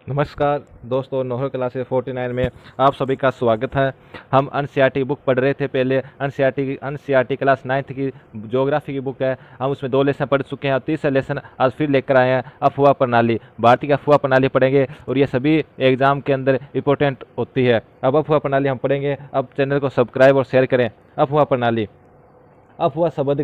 नमस्कार दोस्तों, नोहर क्लासेस 49 में आप सभी का स्वागत है। हम एनसीईआरटी बुक पढ़ रहे थे। पहले एनसीईआरटी क्लास 9th की ज्योग्राफी की बुक है। हम उसमें 2 लेसन पढ़ चुके हैं और तीसरा लेसन आज फिर लेकर आए हैं, अफवाह प्रणाली। भारतीय की अफवाह प्रणाली पढ़ेंगे और ये सभी एग्जाम के अंदर इंपॉर्टेंट होती है। अब अफवाह प्रणाली हम पढ़ेंगे। अब चैनल को सब्सक्राइब और शेयर करें। अफवाह प्रणाली। अफवाह शब्द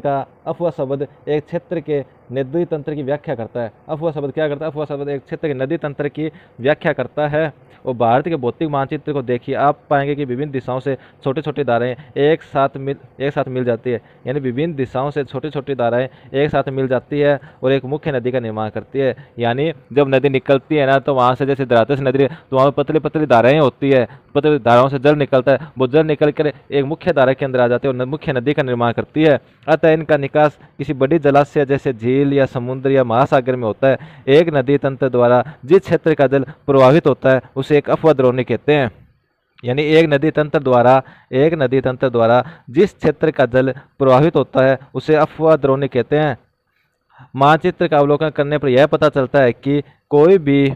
एक क्षेत्र के नदी तंत्र की व्याख्या करता है। अफवाह शब्द क्या करता है? अफवाह शब्द एक क्षेत्र के नदी तंत्र की व्याख्या करता है। और भारत के भौतिक मानचित्र को देखिए, आप पाएंगे कि विभिन्न दिशाओं से छोटी छोटी धाराएं एक साथ मिल जाती है। यानी विभिन्न दिशाओं से छोटी छोटी धाराएं एक साथ मिल जाती है और एक मुख्य नदी का निर्माण करती है। यानी जब नदी निकलती है ना, तो वहाँ से जैसे दराते से नदी, तो वहाँ पर पतली पतली धाराएं होती है। पतली धाराओं से जल निकलता है, वो जल निकल कर एक मुख्य धारा के अंदर आ जाती है और मुख्य नदी का निर्माण करती है। अतः इनका निकास किसी बड़ी जलाशय जैसे झील या समुद्र या महासागर में होता है। एक नदी तंत्र द्वारा जिस क्षेत्र का जल प्रवाहित होता है उसे एक अपवाह द्रोणी कहते हैं। यानी एक नदी तंत्र द्वारा जिस क्षेत्र का जल प्रवाहित होता है उसे अपवाह द्रोणी कहते हैं। मानचित्र का अवलोकन करने पर यह पता चलता है कि कोई भी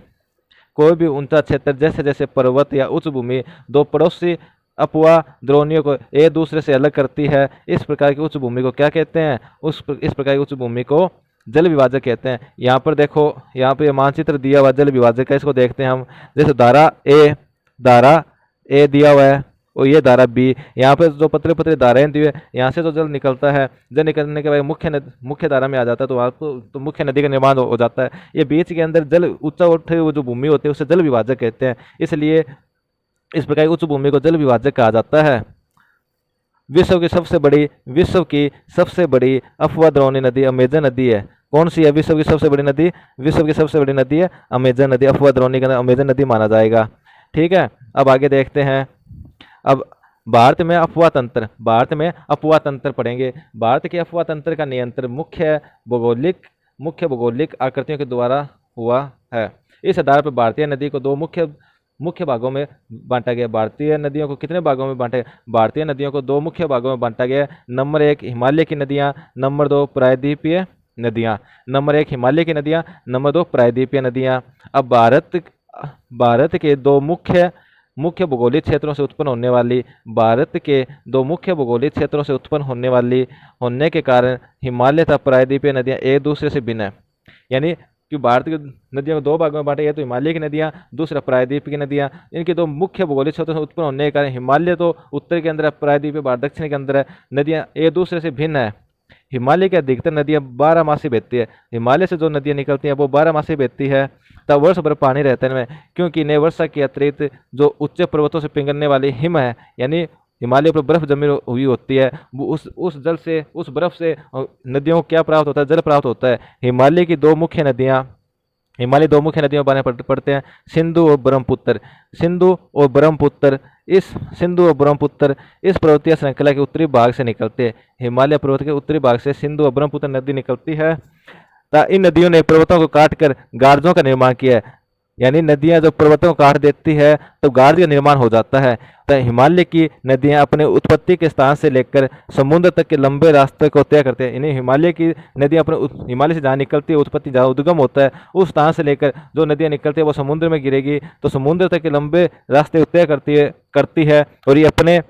ऊंचा क्षेत्र जैसे जैसे पर्वत या उच्च भूमि दो पड़ोसी अपवाह द्रोणियों को एक दूसरे से अलग करती है। इस प्रकार की उच्च भूमि को क्या कहते हैं? इस प्रकार की उच्च भूमि को जल विभाजक कहते हैं। यहाँ पर देखो, यहाँ पे मानचित्र दिया हुआ जल विभाजक का, इसको देखते हैं हम। जैसे धारा ए दिया हुआ है और ये धारा बी। यहाँ पे जो पतले पतले धाराएं दी हुई है, यहाँ से जो जल निकलता है, जल निकलने के बाद मुख्य धारा में आ जाता है, तो वहाँ तो मुख्य नदी का निर्माण हो जाता है। ये बीच के अंदर जल ऊंचा उठे हुए जो भूमि होती है उसे जल विभाजक कहते हैं। इसलिए इस प्रकार की उच्च भूमि को जल विभाजक कहा जाता है। विश्व की सबसे बड़ी अपवाह द्रोणी नदी अमेजन नदी है। कौन सी है विश्व की सबसे बड़ी नदी? विश्व की सबसे बड़ी नदी है अमेजन नदी। अपवाह द्रोणी का अमेजन नदी माना जाएगा। ठीक है, अब आगे देखते हैं। अब भारत में अफवाह तंत्र पढ़ेंगे। भारत के अफवाह तंत्र का नियंत्रण मुख्य भौगोलिक आकृतियों के द्वारा हुआ है। इस आधार पर भारतीय नदी को 2 मुख्य भागों में बांटा गया। भारतीय नदियों को कितने भागों में बांटा गया? भारतीय नदियों को 2 मुख्य भागों में बांटा गया। नंबर 1 हिमालय की नदियां, नंबर 2 प्रायद्वीपीय नदियां। नंबर 1 हिमालय की नदियां, नंबर 2 प्रायद्वीपीय नदियां। अब भारत के दो मुख्य भौगोलिक क्षेत्रों से उत्पन्न होने वाली होने के कारण हिमालय तथा प्रायद्वीपीय नदियां एक दूसरे से भिन्न है। यानी कि भारत की नदियों को 2 भागों में बांटा गया, तो हिमालय की नदियां, दूसरा प्रायद्वीप की नदियां। इनके 2 मुख्य भौगोलिक क्षेत्रों से उत्पन्न होने के कारण हिमालय तो उत्तर के अंदर है, प्रायद्वीप भारत दक्षिण के अंदर है। नदियां एक दूसरे से भिन्न है। हिमालय की अधिकतर नदियां 12 मासी बहती है। हिमालय से जो नदियां निकलती हैं वो 12 मासी बहती है, तब वर्ष भर पानी रहता है इनमें, क्योंकि इन्हें वर्षा के अतिरिक्त जो उच्च पर्वतों से पिघलने वाली हिम है, यानी हिमालय पर बर्फ जमी हुई होती है, वो उस बर्फ से नदियों को क्या प्राप्त होता है? जल प्राप्त होता है। हिमालय 2 मुख्य नदियों के बारे में पढ़ते हैं। सिंधु और ब्रह्मपुत्र इस पर्वतीय श्रृंखला के उत्तरी भाग से निकलते हैं। हिमालय पर्वत के उत्तरी भाग से सिंधु और ब्रह्मपुत्र नदी निकलती है। इन नदियों ने पर्वतों को काटकर गार्जों का निर्माण किया है। यानी नदियां जब पर्वतों को काट देती है तो गार्ज का निर्माण हो जाता है। तो हिमालय की नदियां अपने उत्पत्ति के स्थान से लेकर समुद्र तक के लंबे रास्ते को तय करते हैं। इन्हें हिमालय की नदियां अपने हिमालय से जहाँ निकलती है, उत्पत्ति जहाँ उद्गम होता है, उस स्थान से लेकर जो नदियां निकलती है वो समुद्र में गिरेगी, तो समुद्र तक के लंबे रास्ते तय करती है और ये अपने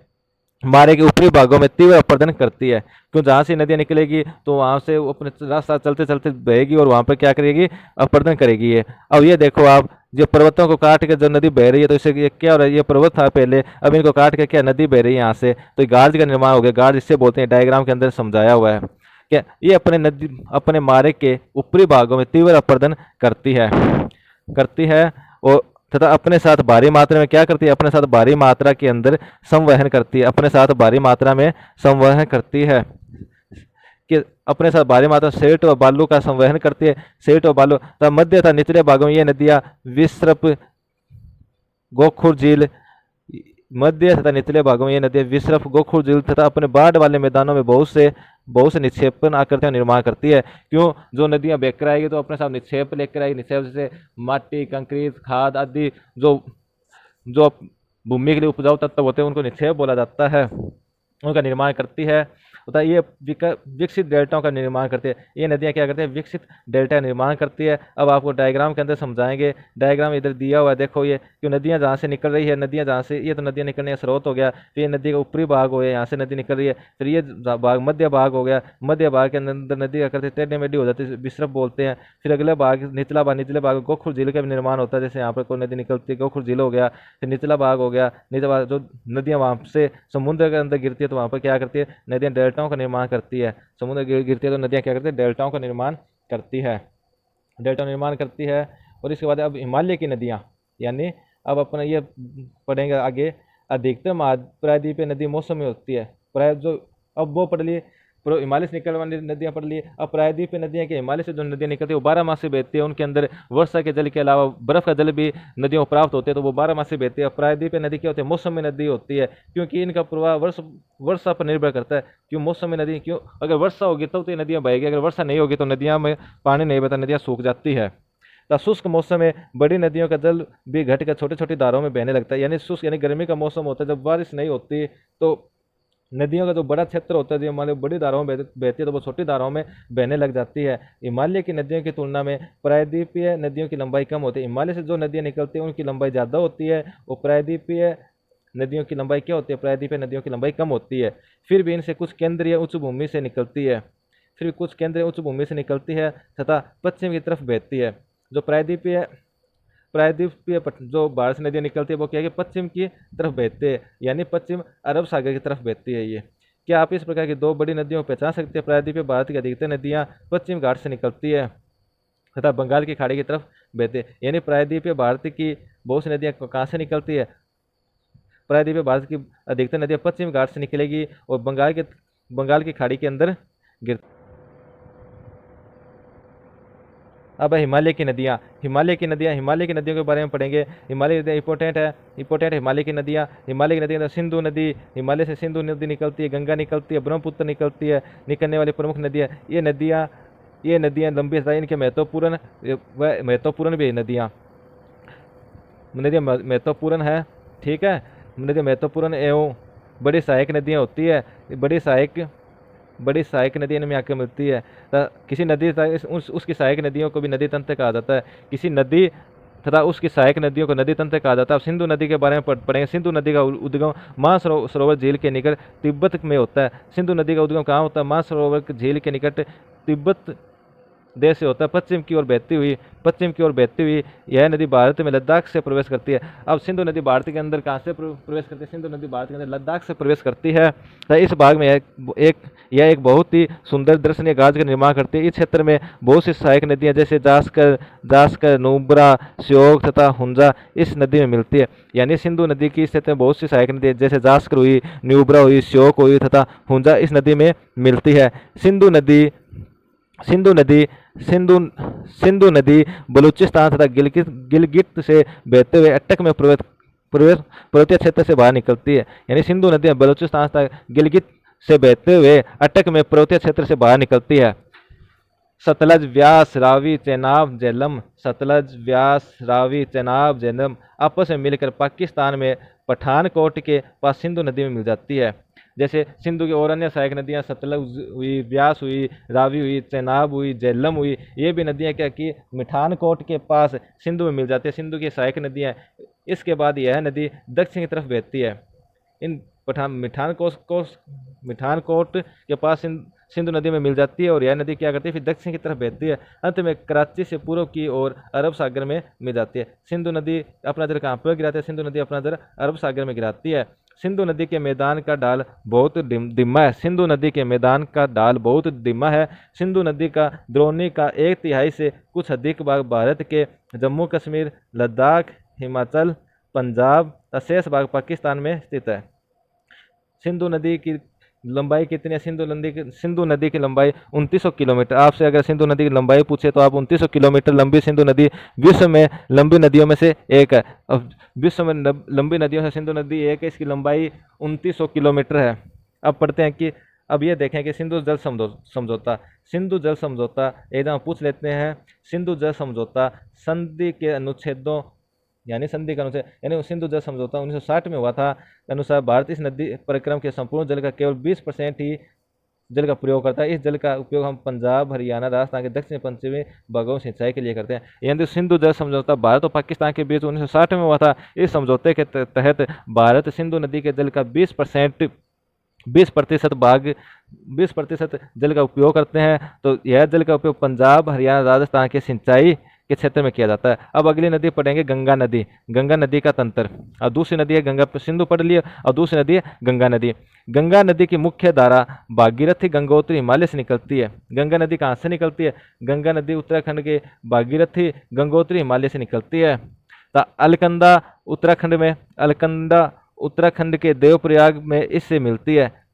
मारे के ऊपरी भागों में तीव्र अपर्दन करती है। क्यों? जहाँ से नदियाँ निकलेगी तो वहाँ से वो अपने रास्ता चलते चलते बहेगी और वहाँ पर क्या करेगी? अपर्दन करेगी ये। अब ये देखो आप, जो पर्वतों को काट के जो नदी बह रही है, तो इससे ये क्या हो रहा है? ये पर्वत था पहले, अब इनको काट के क्या नदी बह रही है यहाँ से, तो गार्ज का निर्माण हो गया। गार्ज इससे बोलते हैं, डायग्राम के अंदर समझाया हुआ है। क्या ये अपने मारे के ऊपरी भागों में तीव्र अपर्दन करती है और तथा अपने साथ भारी मात्रा में क्या करती है? अपने साथ भारी मात्रा के अंदर संवहन करती है। अपने साथ भारी मात्रा में संवहन करती है कि अपने साथ भारी मात्रा सेठ और बालू का संवहन करती है। सेठ और बालू तथा मध्य तथा निचले भागों में ये नदियां विसर्प, गोखुर झील, मध्य तथा निचले भागों में ये नदियां विसर्प, गोखुर झील तथा अपने बाढ़ वाले मैदानों में बहुत से निक्षेपण आकृतियां निर्माण करती है। क्यों? जो नदियां बहकर आएगी तो अपने साथ निक्षेप लेकर आएगी। निक्षेप जैसे माटी, कंक्रीट, खाद आदि जो भूमि के लिए उपजाऊ तत्व होते हैं उनको निक्षेप बोला जाता है, उनका निर्माण करती है। तथा ये विकसित डेल्टाओं का निर्माण करती है। ये नदियाँ क्या करती है, विकसित डेल्टा का निर्माण करती है। अब आपको डायग्राम के अंदर समझाएंगे। डायग्राम इधर दिया हुआ है, देखो ये क्यों नदियाँ जहाँ से निकल रही है, नदियाँ जहाँ से, ये तो नदियाँ निकलने का स्रोत हो गया, फिर ये नदी का ऊपरी भाग हो गया, यहाँ से नदी निकल रही है, फिर ये भाग मध्य भाग हो गया, मध्य भाग के अंदर नदी क्या करती है, टेढ़ी मेढ़ी हो जाती है, विसर्प बोलते हैं। फिर अगले भाग निचला भाग, निचले भाग गोखुर झील का भी निर्माण होता है, जैसे यहाँ पर कोई नदी निकलती है, गोखुर झील हो गया। फिर निचला भाग हो गया, निचला भाग जो नदियाँ वहाँ से समुद्र के अंदर गिरती है, तो वहाँ पर क्या करती है, नदियाँ डेल्टाओं का निर्माण करती है। समुद्र गिरती है तो नदियाँ क्या करती है, डेल्टाओं का निर्माण करती है, डेल्टा निर्माण करती है। और इसके बाद अब हिमालय की नदियाँ, यानी अब अपना ये पढ़ेंगे आगे। अधिकतर प्रायद्वीपीय नदी मौसम में होती है, प्राय जो अब वो पढ़ लिए, हिमालय से निकलने वाली नदियाँ पढ़ लिए। अब प्रायद्वीपीय नदियाँ के हिमालय से जो नदियाँ निकलती है वो 12 मास से बहती है, उनके अंदर वर्षा के जल के अलावा बर्फ का जल भी नदियों को प्राप्त होते हैं, तो वो 12 मास से बहती है। प्रायद्वीपीय नदी क्या होती है, मौसमी नदी होती है, क्योंकि इनका प्रवाह वर्षा पर निर्भर करता है। क्यों मौसमी नदी, क्यों अगर वर्षा होगी तब तो ये नदियाँ बहेगी, अगर वर्षा नहीं होगी तो नदियाँ में पानी नहीं बहता, नदियाँ सूख जाती है। तो शुष्क मौसम में बड़ी नदियों का जल भी घटकर छोटी छोटी धाराओं में बहने लगता है, यानी शुष्क यानी गर्मी का मौसम होता है, जब बारिश नहीं होती तो नदियों का जो बड़ा क्षेत्र होता है, जो हमारे बड़ी धाराओं में बहती है, तो वो छोटी धाराओं में बहने लग जाती है। हिमालय की नदियों की तुलना में प्रायद्वीपीय नदियों की लंबाई कम होती है। हिमालय से जो नदियाँ निकलती हैं उनकी लंबाई ज़्यादा होती है, और प्रायद्वीपीय नदियों की लंबाई क्या होती है, प्रायद्वीपीय नदियों की लंबाई कम होती है। फिर भी इनसे कुछ केंद्रीय उच्च भूमि से निकलती है, फिर भी कुछ केंद्रीय उच्च भूमि से निकलती है तथा पश्चिम की तरफ बहती है। जो प्रायद्वीपीय जो भारत से नदियाँ निकलती है वो क्या है कि पश्चिम की तरफ बहते हैं, यानी पश्चिम अरब सागर की तरफ बहती है। ये क्या आप इस प्रकार की दो बड़ी नदियों को पहचान सकते हैं। प्रायद्वीपीय भारत की अधिकतर नदियाँ पश्चिम घाट से निकलती है तथा बंगाल की खाड़ी की तरफ बहते हैं, यानी प्रायद्वीपीय भारत की बहुत सी नदियाँ कहाँ से निकलती है, प्रायद्वीपीय भारत की अधिकतर नदियाँ पश्चिम घाट से निकलेगी और बंगाल की खाड़ी के अंदर गिर। अब हिमालय की नदियाँ, हिमालय की नदियों के बारे में पढ़ेंगे। हिमालय की नदियाँ इंपॉर्टेंट है हिमालय की नदियाँ। हिमालय की नदियाँ सिंधु नदी, हिमालय से सिंधु नदी निकलती है, गंगा निकलती है, ब्रह्मपुत्र निकलती है, निकलने वाली प्रमुख नदियाँ। ये नदियाँ लंबी है, इनके महत्वपूर्ण भी नदियाँ महत्वपूर्ण है, ठीक है। नदियाँ महत्वपूर्ण एवं बड़ी सहायक नदियाँ होती है, बड़ी सहायक नदी इनमें आकर मिलती है। किसी नदी उसकी सहायक नदियों को भी नदी तंत्र कहा जाता है, किसी नदी तथा उसकी सहायक नदियों को नदी तंत्र कहा जाता है। अब सिंधु नदी के बारे में पढ़ेंगे। सिंधु नदी का उद्गम मानसरोवर झील के निकट तिब्बत में होता है। सिंधु नदी का उद्गम कहाँ होता है, मानसरोवर झील के निकट तिब्बत देश से होता है। पश्चिम की ओर बहती हुई यह नदी भारत में लद्दाख से प्रवेश करती है। अब सिंधु नदी भारत के अंदर कहाँ से प्रवेश करती है, सिंधु नदी भारत के अंदर लद्दाख से प्रवेश करती है। तो इस भाग में यह एक बहुत ही सुंदर दर्शनीय गाज का निर्माण करती है। इस क्षेत्र में बहुत सी सहायक नदियाँ जैसे जास्कर, नुब्रा, श्योक तथा हुंजा इस नदी में मिलती है। यानी सिंधु नदी की इस क्षेत्र में बहुत सी सहायक नदियाँ जैसे जास्कर हुई, न्यूब्रा हुई, श्योक हुई तथा हुंजा इस नदी में मिलती है। सिंधु नदी बलूचिस्तान तथा गिलगित से बहते हुए अटक में पर्वतीय क्षेत्र से बाहर निकलती है। यानी सिंधु नदी बलूचिस्तान तथा गिलगित से बहते हुए अटक में पर्वतीय क्षेत्र से बाहर निकलती है। सतलज, व्यास, रावी, चेनाब आपस में मिलकर पाकिस्तान में पठानकोट के पास सिंधु नदी में मिल जाती है। जैसे सिंधु की और अन्य सहायक नदियाँ सतलज हुई, व्यास हुई, रावी हुई, चेनाब हुई, झेलम हुई, ये भी नदियाँ क्या कि मिठानकोट के पास सिंधु में मिल जाती है, सिंधु की सहायक नदियाँ। इसके बाद यह नदी दक्षिण की तरफ बहती है। इन मिठानकोट के पास सिंधु नदी में मिल जाती है और यह नदी क्या करती है, फिर दक्षिण की तरफ बहती है, अंत में कराची से पूर्व की ओर अरब सागर में मिल जाती है। सिंधु नदी अपना जल कहाँ पर गिराती है, सिंधु नदी अपना जल अरब सागर में गिराती है। सिंधु नदी के मैदान का ढाल बहुत धीमा है। सिंधु नदी का द्रोणी का 1/3 से कुछ अधिक भाग भारत के जम्मू कश्मीर, लद्दाख, हिमाचल, पंजाब तथा शेष भाग पाकिस्तान में स्थित है। सिंधु नदी की लंबाई कितनी है, सिंधु नदी की लंबाई 2900 किलोमीटर। आपसे अगर सिंधु नदी की लंबाई पूछे तो आप 2900 किलोमीटर लंबी सिंधु नदी विश्व में लंबी नदियों में से एक है। अब विश्व में लंबी नदियों से सिंधु नदी एक है, इसकी लंबाई 2900 किलोमीटर है। अब पढ़ते हैं कि अब ये देखें कि सिंधु जल समझौता एकदम पूछ लेते हैं। सिंधु जल समझौता संधि के अनुच्छेदों यानी सिंधु जल समझौता 1960 में हुआ था। अनुसार भारत इस नदी परिक्रम के संपूर्ण जल का केवल 20% ही जल का प्रयोग करता है। इस जल का उपयोग हम पंजाब, हरियाणा, राजस्थान के दक्षिण पश्चिमी भागों में सिंचाई के लिए करते हैं। यानी सिंधु जल समझौता भारत और पाकिस्तान के बीच 1960 में हुआ था। इस समझौते के तहत भारत सिंधु नदी के जल का 20% भाग 20% जल का उपयोग करते हैं। तो यह जल का उपयोग पंजाब, हरियाणा, राजस्थान के सिंचाई के क्षेत्र में किया जाता है। अब अगली नदी पढ़ेंगे गंगा नदी। गंगा नदी का तंत्र, और दूसरी नदी है गंगा, सिंधु पढ़ लिया, और दूसरी नदी है गंगा नदी। गंगा नदी की मुख्य धारा भागीरथी, गंगोत्री, हिमालय से निकलती है। गंगा नदी कहाँ से निकलती है? गंगा नदी उत्तराखंड के भागीरथी, गंगोत्री, हिमालय से निकलती है। तो अलकनंदा उत्तराखंड के देवप्रयाग में इससे मिलती है।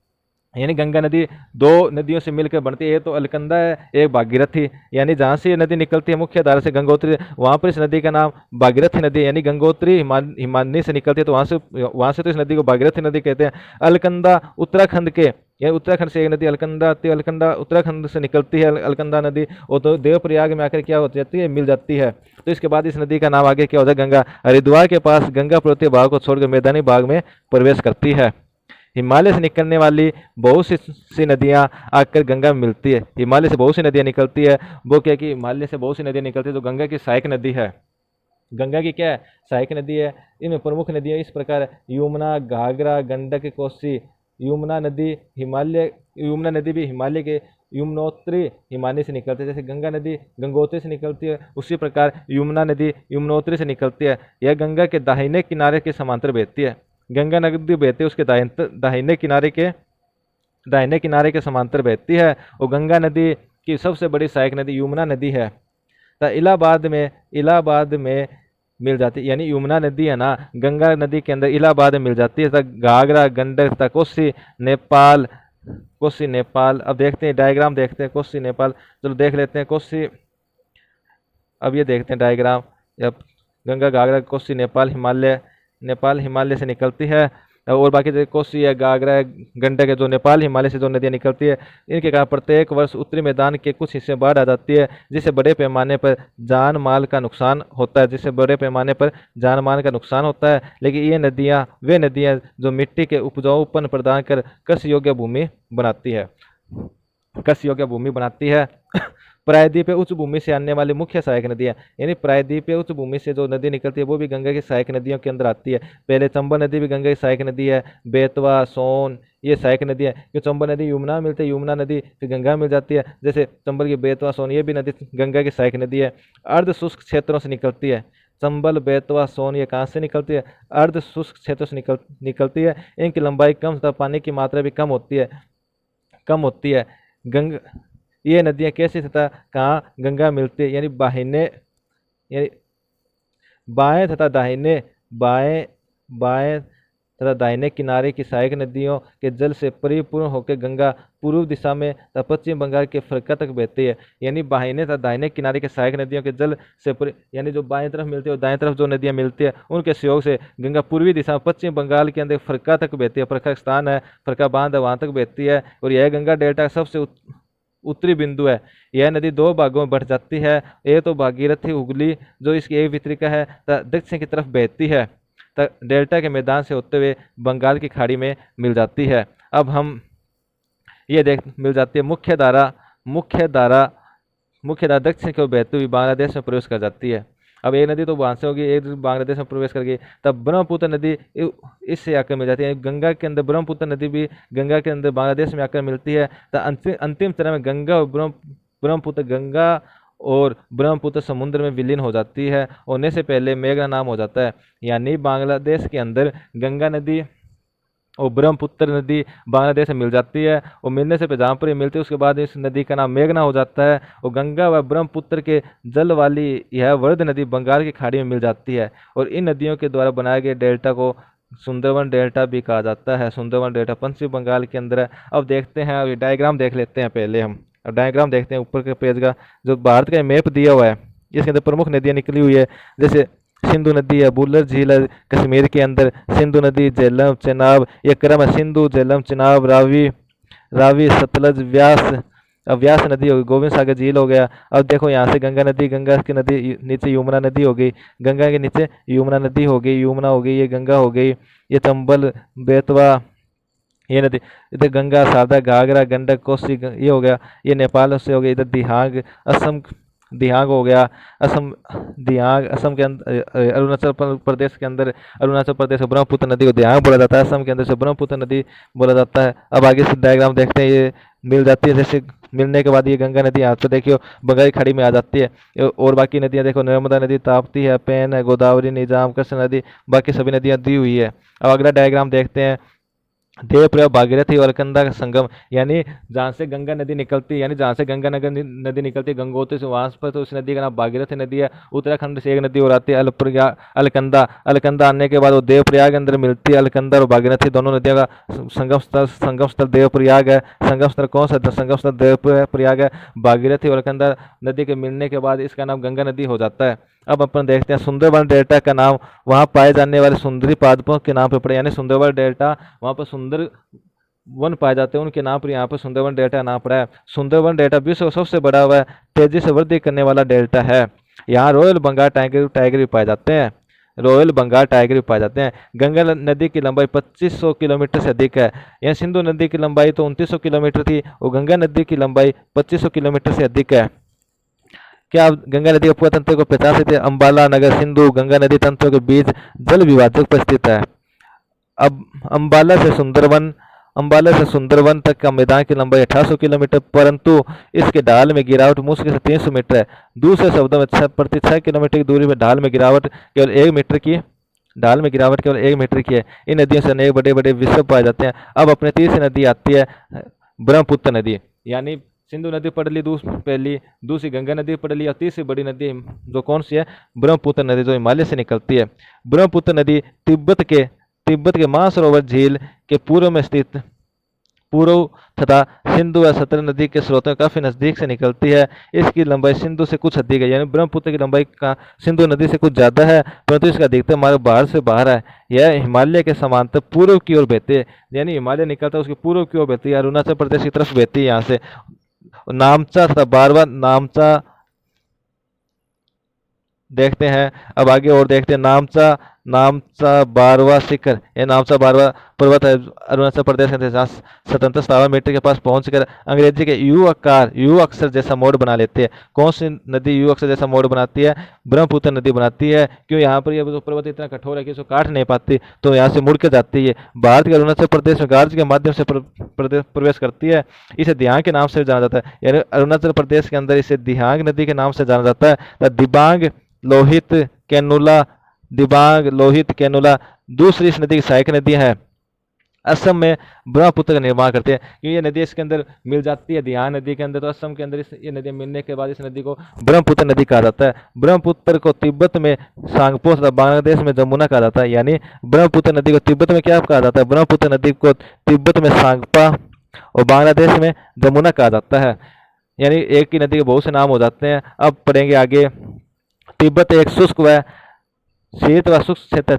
यानी गंगा नदी दो नदियों से मिलकर बनती है, एक तो अलकनंदा है, एक भागीरथी। यानी जहाँ से ये नदी निकलती है मुख्य धारा से गंगोत्री, वहाँ पर इस नदी का नाम भागीरथी नदी है। यानी गंगोत्री हिमालय से निकलती है, तो वहाँ से तो इस नदी को भागीरथी नदी कहते हैं। अलकनंदा उत्तराखंड के, यानी उत्तराखंड से एक नदी अलकनंदा आती है, अलकनंदा उत्तराखंड से निकलती है अलकनंदा नदी, और तो देवप्रयाग में आकर क्या हो जाती है, मिल जाती है। तो इसके बाद इस नदी का नाम आगे क्या होता है, गंगा। हरिद्वार के पास गंगा पर्वतीय भाग को छोड़कर मैदानी भाग में प्रवेश करती है। हिमालय से निकलने वाली बहुत सी नदियां आकर गंगा में मिलती है। हिमालय से बहुत सी नदियां निकलती है, वो क्या कि हिमालय से बहुत सी नदियां निकलती है, तो गंगा की सहायक नदी है। गंगा की क्या है, सहायक नदी है। इनमें प्रमुख नदियां इस प्रकार है, यमुना, घाघरा, गंडक, कोसी। यमुना नदी भी हिमालय के यमुनोत्री हिमालय से निकलती है। जैसे गंगा नदी गंगोत्री से निकलती है, उसी प्रकार यमुना नदी यमुनोत्री से निकलती है। यह गंगा के दाहिने किनारे के समांतर बहती है। गंगा नदी बहती है उसके दाहिने किनारे के समांतर बहती है। और गंगा नदी की सबसे बड़ी सहायक नदी यमुना नदी है। तो इलाहाबाद में मिल जाती है। यानी यमुना नदी है ना, गंगा नदी के अंदर इलाहाबाद में मिल जाती है। तक घाघरा, गंडक, तक कोसी नेपाल। अब देखते हैं डायग्राम, देखते हैं कोसी नेपाल। चलो देख लेते हैं कोसी। अब ये देखते हैं डायग्राम। अब गंगा, घाघरा, कोसी, नेपाल हिमालय से निकलती है। और बाकी जो कोसी है, घाघरा है, गंडक है, जो नेपाल हिमालय से जो नदियाँ निकलती है, इनके कारण प्रत्येक वर्ष उत्तरी मैदान के कुछ हिस्से बाढ़ आ जाती है, जिससे बड़े पैमाने पर जान माल का नुकसान होता है। लेकिन ये वे नदियाँ जो मिट्टी के उपजाऊपन प्रदान कर कृषि योग्य भूमि बनाती है। प्रायद्वीपीय उच्च भूमि से आने वाली मुख्य सहायक नदियाँ, यानी प्रायद्वीपीय उच्च भूमि से जो नदी निकलती है वो भी गंगा की सहायक नदियों के अंदर आती है। पहले चंबल नदी भी गंगा की सहायक नदी है, बेतवा, सोन, ये सहायक नदी है। क्योंकि चंबल नदी यमुना मिलती है, यमुना नदी फिर गंगा मिल जाती है। जैसे चंबल की बेतवा, सोन, ये भी नदी गंगा की सहायक नदी है। अर्ध शुष्क क्षेत्रों से निकलती है। चंबल, बेतवा, सोन ये कहाँ से निकलती है? अर्ध शुष्क क्षेत्रों से निकलती है। इनकी लंबाई कम तथा पानी की मात्रा भी कम होती है। गंगा ये नदियाँ कैसे तथा कहाँ गंगा मिलती है? यानी बाएं तथा दाहिने किनारे की सहायक नदियों के जल से परिपूर्ण होकर गंगा पूर्व दिशा में तथा पश्चिम बंगाल के फरक्का तक बहती है। यानी बाहिने तथा दाहिने किनारे के सहायक नदियों के जल से यानी जो बाएं तरफ मिलती है और दाएं तरफ जो नदियाँ मिलती है, उनके सहयोग से गंगा पूर्वी दिशा में पश्चिम बंगाल के अंदर फरक्का तक बहती है। फरक्का स्थान है, फरक्का बांध है, वहाँ तक बहती है। और यह गंगा डेल्टा का सबसे उत्तरी बिंदु है। यह नदी दो भागों में बढ़ जाती है। एक तो भागीरथी हुगली जो इसकी एक वितरिका है, दक्षिण की तरफ बहती है, डेल्टा के मैदान से होते हुए बंगाल की खाड़ी में मिल जाती है। अब हम ये मिल जाती है मुख्य धारा दक्षिण की ओर बहती हुई बांग्लादेश में प्रवेश कर जाती है। अब एक नदी तो वहाँ से होगी, एक बांग्लादेश में प्रवेश कर गई, तब ब्रह्मपुत्र नदी इससे आकर मिल जाती है। गंगा के अंदर ब्रह्मपुत्र नदी भी गंगा के अंदर बांग्लादेश में आकर मिलती है। तो अंतिम चरण में गंगा और ब्रह्मपुत्र समुद्र में विलीन हो जाती है। होने से पहले मेघना नाम हो जाता है। यानी बांग्लादेश के अंदर गंगा नदी और ब्रह्मपुत्र नदी बांग्लादेश में मिल जाती है, और मिलने से जहाँ पर मिलती है उसके बाद इस नदी का नाम मेघना हो जाता है। और गंगा व ब्रह्मपुत्र के जल वाली यह वर्ध नदी बंगाल की खाड़ी में मिल जाती है। और इन नदियों के द्वारा बनाए गए डेल्टा को सुंदरवन डेल्टा भी कहा जाता है। सुंदरवन डेल्टा पश्चिम बंगाल के अंदर है। अब देखते हैं, अभी डायग्राम देख लेते हैं पहले हम। अब डायग्राम देखते हैं ऊपर के पेज का, जो भारत का मैप दिया हुआ है, इसके अंदर प्रमुख नदियाँ निकली हुई है। जैसे सिंधु नदी है, बुलर झील है कश्मीर के अंदर, सिंधु नदी, झेलम, चेनाब, ये क्रम है। सिंधु, झेलम, चेनाब, रावी, सतलज, व्यास। अब व्यास नदी होगी, गोविंद सागर झील हो गया। अब देखो यहाँ से गंगा की नदी नीचे यमुना नदी हो गई, गंगा के नीचे यमुना नदी हो गई, यमुना हो गई, ये गंगा हो गई, ये चंबल, बेतवा, ये नदी, इधर गंगा, शारदा, घाघरा, गंडक, कोसी, ये हो गया, ये नेपाल से हो गया। इधर दिहांग, असम, दिहांग हो गया, असम, दिहांग असम के अंदर, अरुणाचल प्रदेश के अंदर, अरुणाचल प्रदेश में ब्रह्मपुत्र नदी को दिहांग बोला जाता है, असम के अंदर से ब्रह्मपुत्र नदी बोला जाता है। अब आगे से डायग्राम देखते हैं, ये मिल जाती है, जैसे मिलने के बाद ये गंगा नदी यहाँ पे देखियो बंगाल की खाड़ी में आ जाती है। और बाकी नदियाँ देखो, नर्मदा नदी, ताप्ती है, पेन है, गोदावरी, निजाम, कृष्ण नदी, बाकी सभी नदियाँ दी हुई है। अब अगला डायग्राम देखते हैं, देवप्रयाग, भागीरथी और अलकनंदा का संगम, यानी जहाँ से गंगा नदी निकलती है, यानी जहाँ से गंगा नगर नदी निकलती है गंगोत्री से, वहाँ पर तो उस नदी का नाम भागीरथी नदी है। उत्तराखंड से एक नदी और आती है अलप्रयाग, अलकनंदा, अलकनंदा आने के बाद वो देवप्रयाग के अंदर मिलती है। अलकनंदा और भागीरथी दोनों नदियों का संगम स्थल देवप्रयाग है। संगम स्थल कौन सा? संगम स्थल देवप्रयाग है। भागीरथी और अलकनंदा नदी के मिलने के बाद इसका नाम गंगा नदी हो जाता है। अब अपन देखते हैं सुंदरबन डेल्टा का नाम वहाँ पाए जाने वाले सुंदरी पादपों के नाम पर पड़े, यानी सुंदरबन डेल्टा, वहाँ पर सुंदर वन पाए जाते हैं, उनके नाम पर यहाँ पर सुंदरबन डेल्टा नाम पड़ा है। सुंदरबन डेल्टा विश्व का सबसे बड़ा व तेजी से वृद्धि करने वाला डेल्टा है। यहाँ रॉयल बंगाल टाइगर टाइगर भी पाए जाते हैं, रॉयल बंगाल टाइगर भी पाए जाते हैं। गंगा नदी की लंबाई 2500 किलोमीटर से अधिक है। यहाँ सिंधु नदी की लंबाई तो 2900 किलोमीटर थी और गंगा नदी की लंबाई 2500 किलोमीटर से अधिक है। क्या आप गंगा नदी के पूरा तंत्र को पहचान सकते हैं? अंबाला नगर सिंधु गंगा नदी तंत्रों के बीच जल विभाजक पर स्थित है। अब अंबाला से सुंदरवन तक का मैदान की लंबाई 1800 किलोमीटर, परंतु इसके ढाल में गिरावट मुश्किल से 300 मीटर है। दूसरे शब्दों में प्रति 6 किलोमीटर की दूरी में ढाल में गिरावट केवल 1 मीटर की, ढाल में गिरावट केवल 1 मीटर की है। इन नदियों से अनेक बड़े बड़े विषय पाए जाते हैं। अब अपने तीसरी नदी आती है ब्रह्मपुत्र नदी, यानी सिंधु नदी पढ़ ली पहली, दूसरी गंगा नदी पढ़ ली और तीसरी बड़ी नदी जो कौन सी है? ब्रह्मपुत्र नदी, जो हिमालय से निकलती है। ब्रह्मपुत्र नदी तिब्बत के मानसरोवर झील के पूर्व में स्थित, पूर्व तथा सिंधु व सतलज नदी के स्रोतों काफी नजदीक से निकलती है। इसकी लंबाई सिंधु से कुछ अधिक है, यानी ब्रह्मपुत्र की लंबाई का सिंधु नदी से कुछ ज्यादा है, परंतु इसका अधिकतम मार्ग बाहर से बाहर है। यह हिमालय के समांतर पूर्व की ओर बहती है, यानी हिमालय निकलता है उसकी पूर्व की ओर बहती है, अरुणाचल प्रदेश की तरफ बहती है यहाँ से। नामचा तथा बारवा, नामचा देखते हैं, अब आगे और देखते हैं। नामचा बारवा शिखर, ये नामचा बारवा पर्वत है अरुणाचल प्रदेश के जहाँ 77 मीटर के पास पहुंचकर अंग्रेजी के यू अक्षर जैसा मोड़ बना लेते हैं। कौन सी नदी यू अक्षर जैसा मोड़ बनाती है? ब्रह्मपुत्र नदी बनाती है। क्यों? यहाँ पर ये पर्वत इतना कठोर है कि इसको काट नहीं पाती, तो यहाँ से मुड़ के जाती है, भारत के अरुणाचल प्रदेश में गार्ज के माध्यम से प्रवेश करती है। इसे दिहांग के नाम से जाना जाता है, यानी अरुणाचल प्रदेश के अंदर इसे दिहांग नदी के नाम से जाना जाता है। दिबांग, लोहित, कैनुला, दिबांग, लोहित, कैनुला दूसरी इस नदी की सहायक नदियां हैं। असम में ब्रह्मपुत्र का निर्माण करते हैं, क्योंकि ये नदी इसके अंदर मिल जाती है दिहांग नदी के अंदर, तो असम के अंदर ये नदी मिलने के बाद इस नदी को ब्रह्मपुत्र नदी कहा जाता है। ब्रह्मपुत्र को तिब्बत में सांगपो तथा बांग्लादेश में जमुना कहा जाता है, यानी ब्रह्मपुत्र नदी को तिब्बत में क्या कहा जाता है? ब्रह्मपुत्र नदी को तिब्बत में सांगपा और बांग्लादेश में जमुना कहा जाता है, यानी एक ही नदी के बहुत से नाम हो जाते हैं। अब पढ़ेंगे आगे। तिब्बत एक शुष्क व शीत व शुष्क क्षेत्र,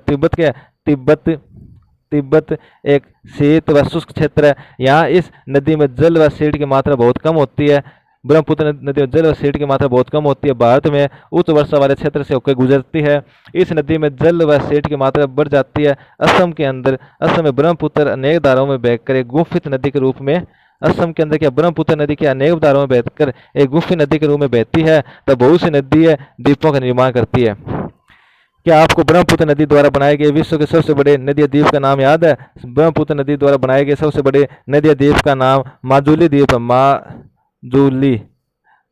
तिब्बत एक शीत व शुष्क क्षेत्र है। यहाँ इस नदी में जल व सीड की मात्रा बहुत कम होती है। ब्रह्मपुत्र नदी में जल व सीड की मात्रा बहुत कम होती है। भारत में उच्च वर्षा वाले क्षेत्र से होकर गुजरती है। इस नदी में जल व सीड की मात्रा बढ़ जाती है। असम में ब्रह्मपुत्र अनेक धाराओं में बहकर एक गुफित नदी के रूप में, असम के अंदर क्या ब्रह्मपुत्र नदी के अनेक धाराओं में बहकर एक गुफी नदी के रूप में बहती है, तब बहुत सी नदी है द्वीपों का निर्माण करती है। क्या आपको ब्रह्मपुत्र नदी द्वारा बनाए गए विश्व के सबसे बड़े नदी द्वीप का नाम याद है? ब्रह्मपुत्र नदी द्वारा बनाए गए सबसे बड़े नदी द्वीप का नाम माजुली द्वीप है।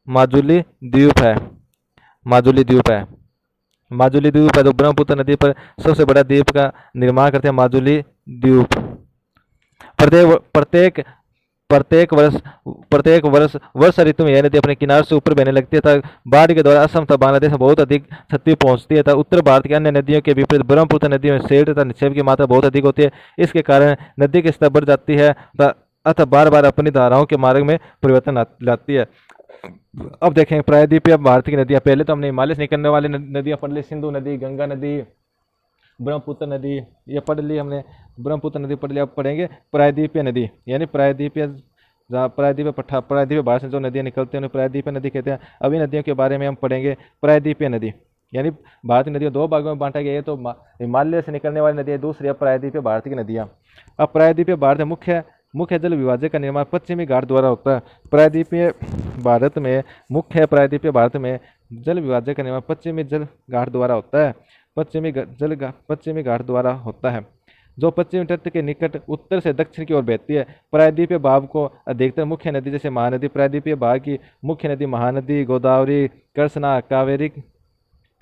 माजुली द्वीप है, माजुली द्वीप है, माजुली द्वीप है, जो ब्रह्मपुत्र नदी पर सबसे बड़ा द्वीप का निर्माण करते हैं, माजुली द्वीप। प्रत्येक वर्ष वर्षा ऋतु में यह नदी अपने किनारे से ऊपर बहने लगती है तथा बाढ़ के दौरान असम तथा बांग्लादेश में बहुत अधिक क्षति पहुंचती है तथा उत्तर भारत की अन्य नदियों के विपरीत ब्रह्मपुत्र नदी में सेठ तथा निक्षेप की मात्रा बहुत अधिक होती है। इसके कारण नदी की स्तर बढ़ जाती है अतः बार बार अपनी धाराओं के मार्ग में परिवर्तन लाती है। अब देखेंगे प्रायद्वीपीय भारत की नदियाँ। पहले तो हमने हिमालय से निकलने वाली नदियाँ पढ़ ली, सिंधु नदी, गंगा नदी, ब्रह्मपुत्र नदी, ये पढ़ ली हमने, ब्रह्मपुत्र नदी पढ़ लिया। अब पढ़ेंगे प्रायद्वीपीय नदी, यानी प्रायद्वीपीय भारत से जो नदियाँ निकलती हैं उन्हें प्रायद्वीपीय नदी कहते हैं। अभी नदियों के बारे में हम पढ़ेंगे। प्रायद्वीपीय नदी, यानी भारतीय नदियों दो भागों में बांटा गया है। तो हिमालय से निकलने वाली नदियाँ, दूसरी अप्रायद्वीपीय भारत की नदियाँ। अप्रायद्वीपीय भारत में मुख्य जल विभाजक का निर्माण पश्चिमी घाट द्वारा होता है। प्रायद्वीपीय भारत में प्रायद्वीपीय भारत में जल विभाजक का निर्माण पश्चिमी जल घाट द्वारा होता है। पश्चिमी घाट द्वारा होता है, जो पश्चिमी तट के निकट उत्तर से दक्षिण की ओर बहती है। प्रायद्वीपीय भाग को अधिकतर मुख्य नदी जैसे महानदी, प्रायद्वीपीय भाग की मुख्य नदी महानदी, गोदावरी, कृष्णा, कावेरी,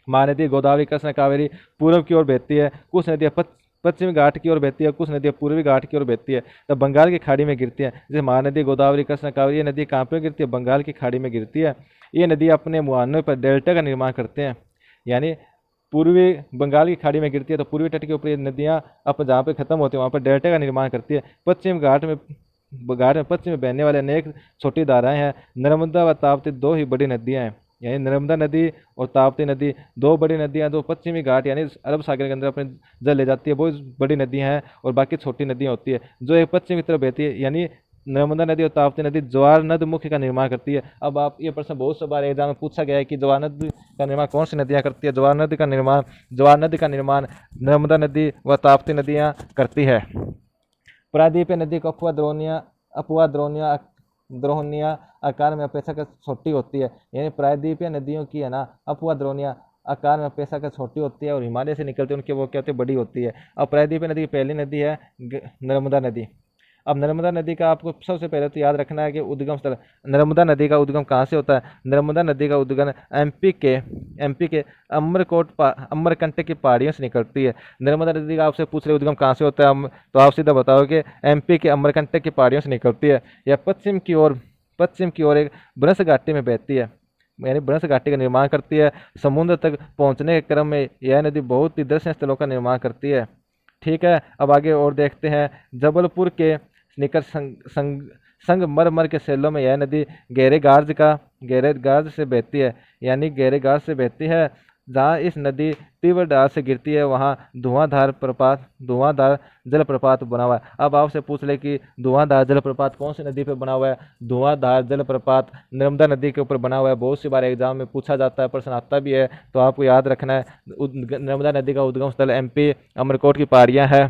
महानदी, गोदावरी, कृष्णा, कावेरी पूर्व की ओर बहती है। कुछ नदियाँ पश्चिमी घाट की ओर बहती है, कुछ नदियाँ पूर्वी घाट की ओर बहती है, तब बंगाल की खाड़ी में गिरती है। जैसे महानदी, गोदावरी, कृष्णा, कावेरी, ये नदी कहाँ पे गिरती है? बंगाल की खाड़ी में गिरती है। ये नदी अपने मुहानों पर डेल्टा का निर्माण करते हैं, यानी पूर्वी बंगाल की खाड़ी में गिरती है तो पूर्वी तट के ऊपर ये नदियाँ अब जहाँ पे खत्म होती है वहाँ पर डेल्टा का निर्माण करती है। पश्चिम घाट में पश्चिम में बहने वाले अनेक छोटी धाराएं हैं। नर्मदा व ताप्ती दो ही बड़ी नदियाँ हैं, यानी नर्मदा नदी और ताप्ती नदी दो बड़ी नदियाँ, जो पश्चिमी घाट यानी अरब सागर के अंदर अपने जल ले जाती है, वो बड़ी नदियाँ हैं। और बाकी छोटी नदियाँ होती है जो एक पश्चिम की तरफ बहती है, यानी नर्मदा नदी और ताप्ती नदी ज्वार नद मुख्य का निर्माण करती है। अब आप ये प्रश्न बहुत से बार एग्जाम में पूछा गया है कि ज्वार नदी का निर्माण कौन सी नदियाँ करती है? ज्वार नदी का निर्माण नर्मदा नदी व ताप्ती नदियाँ करती है। प्रायद्वीपीय नदी को द्रोहनिया आकार में अपेक्षाकृत छोटी होती है, यानी प्रायद्वीपीय नदियों की है ना द्रोहनिया आकार में अपेक्षाकृत छोटी होती है और हिमालय से निकलती है उनकी वो क्या होती है? बड़ी होती है। अब प्रायद्वीपीय नदी की पहली नदी है नर्मदा नदी। अब नर्मदा नदी का आपको सबसे पहले तो याद रखना है कि उद्गम स्थल, नर्मदा नदी का उद्गम कहाँ से होता है? नर्मदा नदी का उद्गम एमपी के अमरकंटक की पहाड़ियों से निकलती है। नर्मदा नदी का आपसे पूछ रहे उद्गम कहाँ से होता है, तो आप सीधा बताओ कि एमपी के अमरकंटक की पहाड़ियों से निकलती है। या पश्चिम की ओर एक बनस घाटी में बहती है, यानी बनस घाटी का निर्माण करती है। समुद्र तक पहुंचने के क्रम में यह नदी बहुत ही दर्शनीय स्थलों का निर्माण करती है। ठीक है, अब आगे और देखते हैं। जबलपुर के निकट संगमरमर के सेलों में यह नदी गहरे गार्ज से बहती है, यानी गहरे गार्ज से बहती है। जहाँ इस नदी तीव्र धार से गिरती है वहाँ धुआंधार जलप्रपात बना हुआ है। अब आपसे पूछ ले कि धुआंधार जलप्रपात कौन सी नदी पे बना हुआ है? धुआंधार जलप्रपात नर्मदा नदी के ऊपर बना हुआ है। बहुत सी बार एग्जाम में पूछा जाता है, प्रश्न आता भी है, तो आपको याद रखना है नर्मदा नदी का उद्गम स्थल एमपी अमरकोट की पहाड़ियाँ है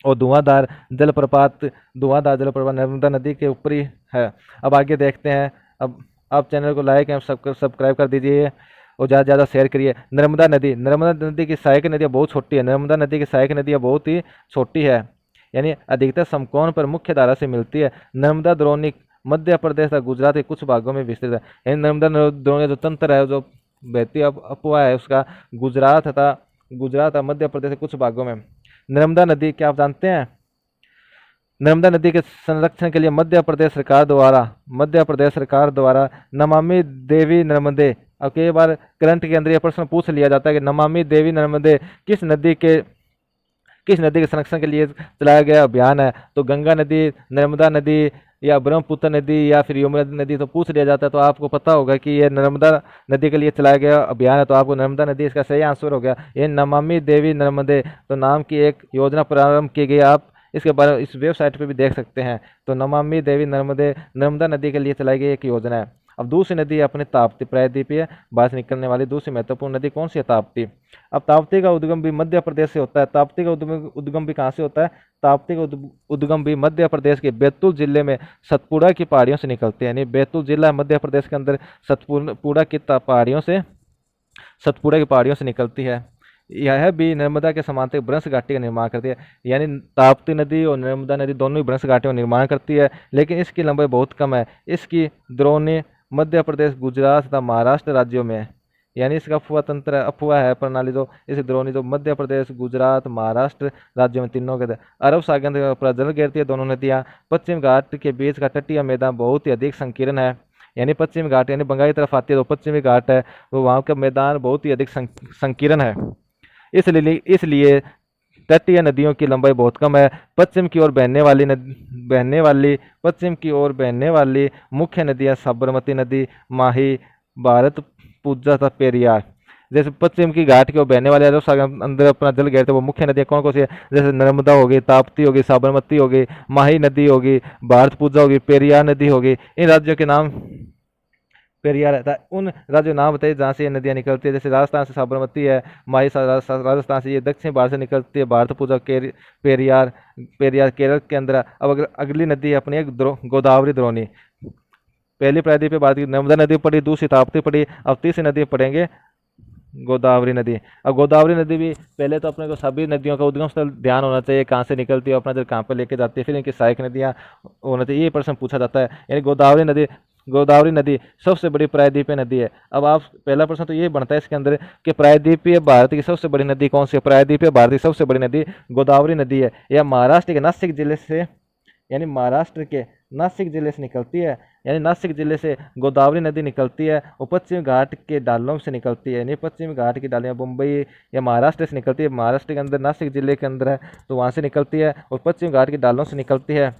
और धुआंधार जलप्रपात नर्मदा नदी के ऊपर ही है। अब आगे देखते हैं। अब आप चैनल को लाइक एवं सब्सक्राइब कर दीजिए और ज़्यादा से ज़्यादा शेयर करिए। नर्मदा नदी की सहायक नदियाँ बहुत छोटी है। नर्मदा नदी की सहायक नदियाँ बहुत ही छोटी है, यानी अधिकतर समकोण पर मुख्य धारा से मिलती है। नर्मदा द्रोणी मध्य प्रदेश तथा गुजरात के कुछ भागों में विस्तृत है, यानी नर्मदा द्रोणी जो तंत्र है, जो बहती अफवाह है, उसका गुजरात तथा मध्य प्रदेश के कुछ भागों में। नर्मदा नदी क्या आप जानते हैं? नर्मदा नदी के संरक्षण के लिए मध्य प्रदेश सरकार द्वारा नमामि देवी नर्मदे, अब कई बार करंट के अंदर यह प्रश्न पूछ लिया जाता है कि नमामि देवी नर्मदे किस नदी के संरक्षण के लिए चलाया गया अभियान है? तो गंगा नदी, नर्मदा नदी या ब्रह्मपुत्र नदी या फिर यमुना नदी, तो पूछ लिया जाता है। तो आपको पता होगा कि यह नर्मदा नदी के लिए चलाया गया अभियान है, तो आपको नर्मदा नदी इसका सही आंसर हो गया। ये नमामि देवी नर्मदे तो नाम की एक योजना प्रारंभ की गई, आप इसके बारे में इस वेबसाइट पर भी देख सकते हैं। तो नमामि देवी नर्मदे नर्मदा नदी के लिए चलाई गई एक योजना है। अब दूसरी नदी है अपनी ताप्ती, प्रायद्वीपीय भारत से निकलने वाली दूसरी महत्वपूर्ण नदी कौन सी है? ताप्ती। अब ताप्ती का उद्गम भी मध्य प्रदेश से होता है। ताप्ती का उद्गम भी कहाँ से होता है? ताप्ती का उद्गम भी मध्य प्रदेश के बैतूल जिले में सतपुड़ा की पहाड़ियों से निकलते हैं, यानी बैतूल जिला मध्य प्रदेश के अंदर सतपुड़ा की पहाड़ियों से निकलती है। यह भी नर्मदा के समांतर ब्रंश घाटी का निर्माण करती है, यानी ताप्ती नदी और नर्मदा नदी दोनों ही ब्रंश घाटी का निर्माण करती है, लेकिन इसकी लंबाई बहुत कम है। इसकी द्रोणी मध्य प्रदेश, गुजरात तथा महाराष्ट्र राज्यों में है, यानी इसका अफवाह है प्रणाली जो इस द्रोणी जो मध्य प्रदेश, गुजरात, महाराष्ट्र राज्यों में तीनों के अरब सागर पर जल गिरती है। दोनों नदियाँ पश्चिम घाट के बीच का तटीय मैदान बहुत ही अधिक संकीर्ण है, यानी पश्चिम घाट यानी बंगाल की तरफ आती है तो पश्चिमी घाट है, वो वहाँ का मैदान बहुत ही अधिक संकीर्ण है। इसलिए तटीय नदियों की लंबाई बहुत कम है। पश्चिम की ओर बहने वाली मुख्य नदियाँ साबरमती नदी, माही, भारतपुजा तथा पेरियार। जैसे पश्चिम की घाट की ओर बहने वाले अरब सागर अंदर अपना जल गए थे, वो मुख्य नदियाँ कौन कौन सी है? जैसे नर्मदा होगी, ताप्ती होगी, साबरमती होगी, माही नदी होगी, भारतपुजा होगी, पेरियार नदी होगी। इन राज्यों के नाम पेरियार रहता है। उन राज्यों नाम बताइए जहाँ से ये नदियाँ निकलती है। जैसे राजस्थान से साबरमती है, माही राजस्थान से, ये दक्षिण भारत से निकलती है, भारतपुजा, पेरियार, पेरियार केरल के अंदर है। अब अगर अगली नदी है अपनी एक गोदावरी, द्रोणी। पहली प्रायद्वीप पे भारत की नर्मदा नदी पड़ी, दूसरी ताप्ती पड़ी, अब तीसरी नदी पढ़ेंगे गोदावरी नदी। अब गोदावरी नदी भी, पहले तो अपने को सभी नदियों का उद्गम स्थल ध्यान होना चाहिए, कहाँ से निकलती है, अपना जल कहाँ पर लेके जाती है, फिर इनकी सहायक नदियाँ होना चाहिए, ये प्रश्न पूछा जाता है। यानी गोदावरी नदी सबसे बड़ी प्रायद्वीपीय नदी है। अब आप पहला प्रश्न तो ये बनता है इसके अंदर कि प्रायद्वीपीय भारत की सबसे बड़ी नदी कौन सी है। प्रायद्वीपीय भारत की सबसे बड़ी नदी गोदावरी नदी है। यह महाराष्ट्र के नासिक जिले से, यानी महाराष्ट्र के नासिक जिले से निकलती है। यानी नासिक जिले से गोदावरी नदी निकलती है और पश्चिम घाट के डालों से निकलती है। यानी पश्चिम घाट की डालियाँ मुंबई या महाराष्ट्र से निकलती है, महाराष्ट्र के अंदर नासिक जिले के अंदर है तो वहाँ से निकलती है और पश्चिम घाट की डालों से निकलती है।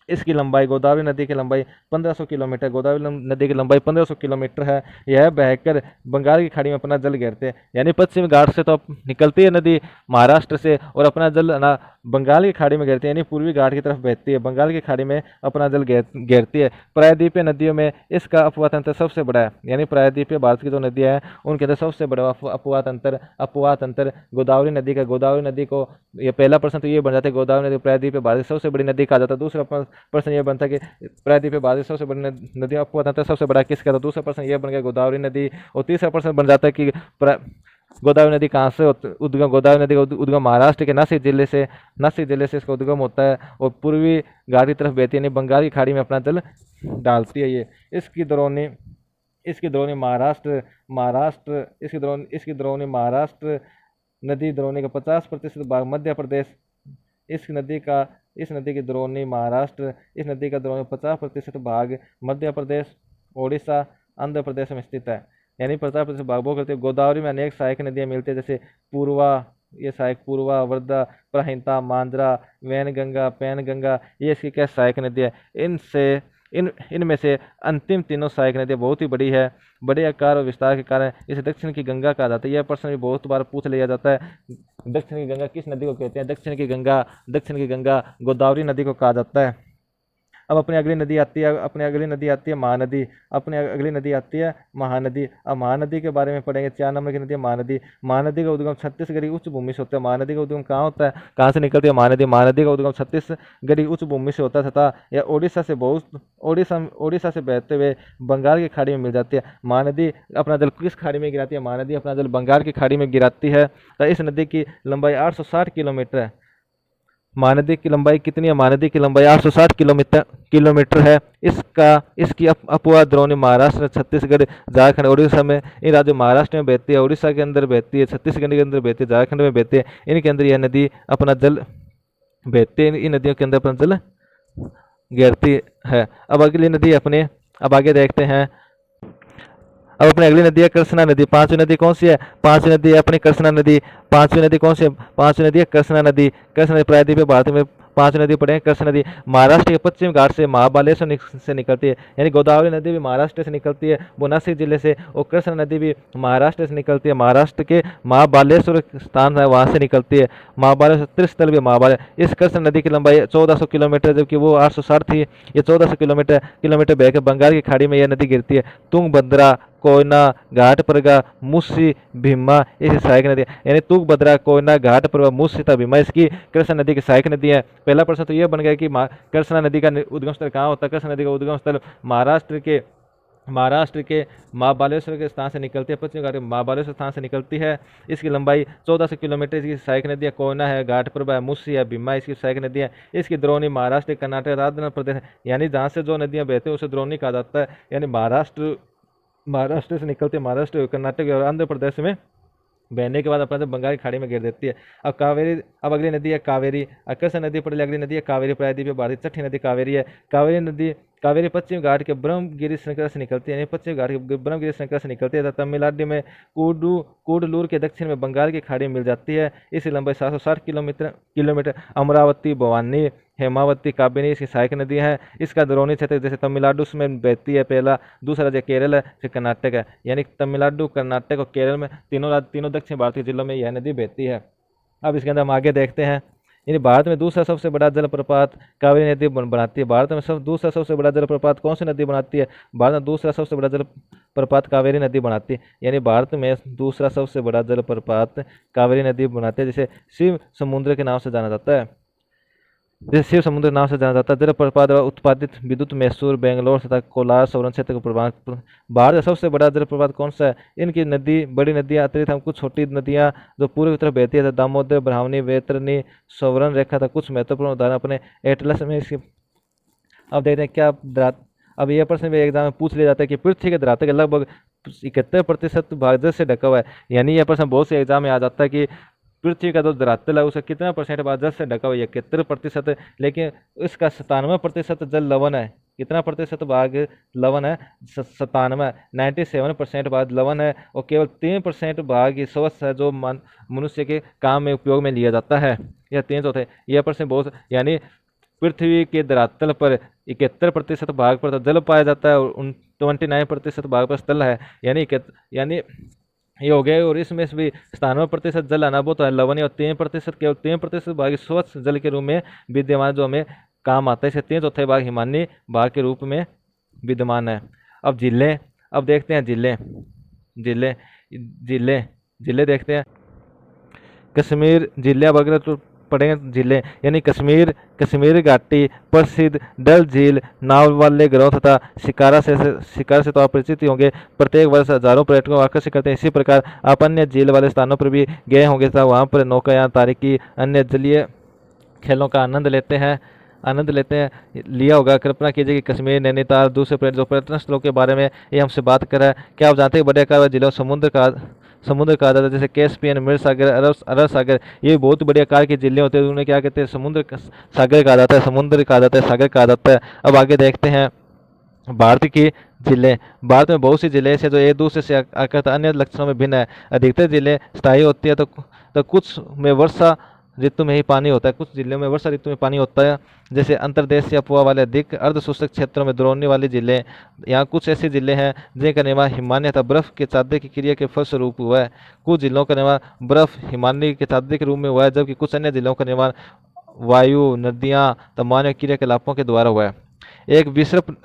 इसकी लंबाई, गोदावरी नदी की लंबाई 1500 किलोमीटर, गोदावरी नदी की लंबाई 1500 किलोमीटर है। यह बहकर बंगाल की खाड़ी में अपना जल घेरते हैं। यानी पश्चिम घाट से तो निकलती है नदी महाराष्ट्र से और अपना जल ना बंगाल की खाड़ी में घेरती है, यानी पूर्वी घाट की तरफ बहती है, बंगाल की खाड़ी में अपना जल घेरती है। प्रायद्वीपीय नदियों में इसका अपवाह तंत्र सबसे बड़ा है। यानी प्रायद्वीपीय भारत की जो नदियाँ हैं उनके अंदर सबसे बड़ा अपवाह तंत्र गोदावरी नदी का। गोदावरी नदी को, ये पहला प्रश्न तो ये बन जाता है, गोदावरी नदी प्रायद्वीपीय भारत की सबसे बड़ी नदी कहा जाता है। दूसरा प्रश्न ये बनता है कि प्रायद्वीपीय भारत की सबसे बड़ी नदी अपवाह तंत्र सबसे बड़ा किसका, तो दूसरा प्रश्न ये बन गया गोदावरी नदी। और तीसरा प्रश्न बन जाता है कि गोदावरी नदी कहाँ से उद्गम, गोदावरी नदी का उद्गम महाराष्ट्र के नासिक जिले से इसका उद्गम होता है और पूर्वी घाट की तरफ बहती है, यानी बंगाल की खाड़ी में अपना जल डालती है। ये इसकी द्रोणी महाराष्ट्र नदी, द्रोणी का 50% भाग मध्य प्रदेश, इस नदी की द्रोणी महाराष्ट्र, इस नदी का द्रोणी 50% भाग मध्य प्रदेश, ओडिशा, आंध्र प्रदेश में स्थित है। यानी 50% भाग वो करती है। गोदावरी में अनेक सहायक नदियाँ मिलती है, जैसे पूर्वा, वर्धा, प्रहिता, मांजरा, वैनगंगा, पैनगंगा, ये इसकी क्या सहायक नदियाँ। इनमें से अंतिम तीनों सहायक नदियाँ बहुत ही बड़ी है। बड़े आकार और विस्तार के कारण इसे दक्षिण की गंगा कहा जाता है। यह प्रश्न भी बहुत बार पूछ लिया जाता है, दक्षिण की गंगा किस नदी को कहते हैं। दक्षिण की गंगा गोदावरी नदी को कहा जाता है। अब अपनी अगली नदी आती है महानदी। अब महानदी के बारे में पढ़ेंगे। 4 नंबर की नदी है महानदी। महानदी का उद्गम छत्तीसगढ़ी उच्च भूमि से होता है। महानदी का उद्गम कहाँ होता है, कहाँ से निकलती है महानदी का उद्गम छत्तीसगढ़ी उच्च भूमि से होता है तथा यह ओडिशा से बहते हुए बंगाल की खाड़ी में मिल जाती है। महानदी अपना जल किस खाड़ी में गिराती है, महानदी अपना जल बंगाल की खाड़ी में गिराती है। तो इस नदी की लंबाई 860 किलोमीटर है। महानदी की लंबाई कितनी है, महानदी की लंबाई 860 किलोमीटर है। इसकी अपवाह द्रोणी महाराष्ट्र, छत्तीसगढ़, झारखंड, उड़ीसा में, इन राज्यों महाराष्ट्र में बहती है, उड़ीसा के अंदर बहती है, छत्तीसगढ़ के अंदर बहती है, झारखंड में बहती है। इनके अंदर यह नदी अपना जल बहती है, इन नदियों के अंदर अपना जल घेरती है। अब आगे देखते हैं। अब अपनी अगली नदी है कृष्णा नदी। पांचवी नदी कौन सी है, पांचवी नदी है अपनी कृष्णा नदी। पांचवी नदी कौन सी है, पांचवी नदी है कृष्णा नदी। कृष्णा नदी प्रायद्वीपीय भारत में पांचवी नदी पड़े। कृष्णा नदी महाराष्ट्र के पश्चिम घाट से महाबालेश्वर से निकलती है। यानी गोदावरी नदी भी महाराष्ट्र से निकलती है, वो नासिक जिले से, और कृष्णा नदी भी महाराष्ट्र से निकलती है, महाराष्ट्र के महाबालेश्वर स्थान है वहाँ से निकलती है। महाबालेश्वर त्रिस्थल भी महाबालेश्वर। इस कृष्णा नदी की लंबाई 1400 किलोमीटर, जबकि वो 860 थी। ये 1400 किलोमीटर बहकर बंगाल की खाड़ी में यह नदी गिरती है। तुंगभद्रा, कोयना, घाटप्रगा, मुस्सी, भीमा, ऐसी सहायक नदी। यानी तुंगभद्रा, कोयना, घाटप्रगा, मुस्सी तथा भीमा इसकी कृष्णा नदी की सहायक नदी है। पहला प्रश्न तो यह बन गया कि कृष्णा नदी का उद्गम स्थल कहाँ होता है। कृष्णा नदी का उद्गम स्थल महाराष्ट्र के महाबालेश्वर के स्थान से निकलती है, पश्चिम घाट के महाबालेश्वर स्थान से निकलती है। इसकी लंबाई 1400 किलोमीटर। इसकी सहायक नदियाँ कोयना है, घाटप्रभा है, मुस्सी है, भीमा इसकी सहायक नदियाँ। इसकी द्रोणी महाराष्ट्र, कर्नाटक, आंध्र प्रदेश, यानी जहाँ से जो नदियाँ बहती हैं उसे द्रोणी कहा जाता है। यानी महाराष्ट्र से निकलते, महाराष्ट्र, कर्नाटक और आंध्र प्रदेश में बहने के बाद अपना जब बंगाल की खाड़ी में गिर देती है। अब अगली नदी है कावेरी। कृष्णा नदी पड़े अगली नदी है कावेरी, प्रायद्वीपीय भारत छठी नदी कावेरी है। कावेरी पश्चिम घाट के ब्रह्मगिरी श्रृंखला से निकलती है, यानी पश्चिम घाट के ब्रह्मगिरी श्रृंखला से निकलती है। तमिलनाडु में कूडलूर के दक्षिण में बंगाल की खाड़ी में मिल जाती है। इसकी लंबाई 760 किलोमीटर। अमरावती, भवानी, हेमावती, काबिनी इसकी सहायक नदी है। इसका द्रोणी क्षेत्र जैसे तमिलनाडु में बहती है पहला, दूसरा राज्य केरल है, फिर कर्नाटक है। यानी तमिलनाडु, कर्नाटक और केरल में तीनों दक्षिण भारतीय जिलों में यह नदी बहती है। अब इसके अंदर हम आगे देखते हैं। यानी भारत में दूसरा सबसे बड़ा जलप्रपात कावेरी नदी बनाती है। भारत में दूसरा सबसे बड़ा जलप्रपात कौन सी नदी बनाती है? भारत में दूसरा सबसे बड़ा जलप्रपात कावेरी नदी बनाती है। यानी भारत में दूसरा सबसे बड़ा जलप्रपात कावेरी नदी बनाती है, जिसे शिव समुद्र के नाम से जाना जाता है। जैसे शिव समुद्र नाम से जाना जाता है। जलप्रपात द्वारा उत्पादित विद्युत मैसूर, बेंगलोर तथा कोलार सौरन क्षेत्र को प्रभावित। भारत का सबसे बड़ा जलप्रपात कौन सा है? इनकी नदी, बड़ी नदियां अतिरिक्त हम कुछ छोटी नदियां जो पूर्व की तरफ बहती है, दामोदर, ब्राह्मणी, वैतरणी, सौरन रेखा था कुछ महत्वपूर्ण उदाहरण अपने एटलस में इसकी। अब देखते हैं क्या अब यह प्रश्न भी एग्जाम में पूछ लिया जाता है कि पृथ्वी के धरातल के लगभग 71% भाग जल से ढका हुआ है। यानी यह प्रश्न बहुत से एग्जाम में आ जाता है कि पृथ्वी का जो धरातल है उसका कितना परसेंट भाग जल से ढका हुआ है? 71%। लेकिन इसका 97% जल लवण है। कितना प्रतिशत भाग लवण है? 97। 97% भाग लवण है और केवल 3% भाग स्वच्छ है जो मनुष्य के काम में उपयोग में लिया जाता है। यह 3 होते हैं। यह प्रश्न बहुत, यानी पृथ्वी के धरातल पर 71% भाग पर जल पाया जाता है और 29% भाग पर स्थल है। यानी ये हो गया। और इसमें भी 97% जल अनाभूत है लवणीय और 3% केवल 3% भाग स्वच्छ जल के रूप में विद्यमान जो हमें काम आता है। इसे 3/4 भाग हिमानी भाग के रूप में विद्यमान है। अब जिले, अब देखते हैं जिले जिले जिले जिले देखते हैं। कश्मीर जिले वगैरह तो पड़ेंगे जिले, यानी कश्मीर घाटी प्रसिद्ध डल झील, नाव वाले ग्रोह तथा शिकार से तो आप परिचित ही होंगे। प्रत्येक वर्ष हजारों पर्यटकों को आकर्षित करते हैं। इसी प्रकार आप अन्य झील वाले स्थानों पर भी गए होंगे तथा वहाँ पर नौकायान, तैराकी, अन्य जलीय खेलों का आनंद लेते हैं लिया होगा। कल्पना कीजिए कि कश्मीर, नैनीताल, दूसरे पर्यटन स्थलों के बारे में ये हमसे बात कर रहा है। क्या आप जानते हैं बड़े आकार जिलों समुद्र कहा जाता है, जैसे कैस्पियन, मृत सागर, अरब सागर, ये बहुत बड़े आकार की झीलें होते हैं, उन्हें क्या कहते हैं? समुद्र सागर कहा जाता है, समुद्र कहा जाता है, सागर कहा जाता है। अब आगे देखते हैं भारत की जिले। भारत में बहुत सी जिले ऐसे जो एक दूसरे से आकर अन्य लक्षणों में भिन्न है। अधिकतर जिले स्थायी होती है तो कुछ में वर्षा ऋतु में ही पानी होता है, कुछ जिलों में वर्षा ऋतु में पानी होता है। जैसे अंतर्देशीय अफवाह वाले अधिक अर्धशुष्क क्षेत्रों में द्रोणी वाली जिले। यहाँ कुछ ऐसे जिले हैं जिनका निर्माण हिमालय तथा बर्फ के चादर की क्रिया के फलस्वरूप हुआ है। कुछ जिलों का निर्माण बर्फ हिमालय के चादर के रूप में हुआ है, जबकि कुछ अन्य जिलों का निर्माण वायु, नदियाँ, तमाम क्रियाकलापों के द्वारा हुआ है। एक विसर्प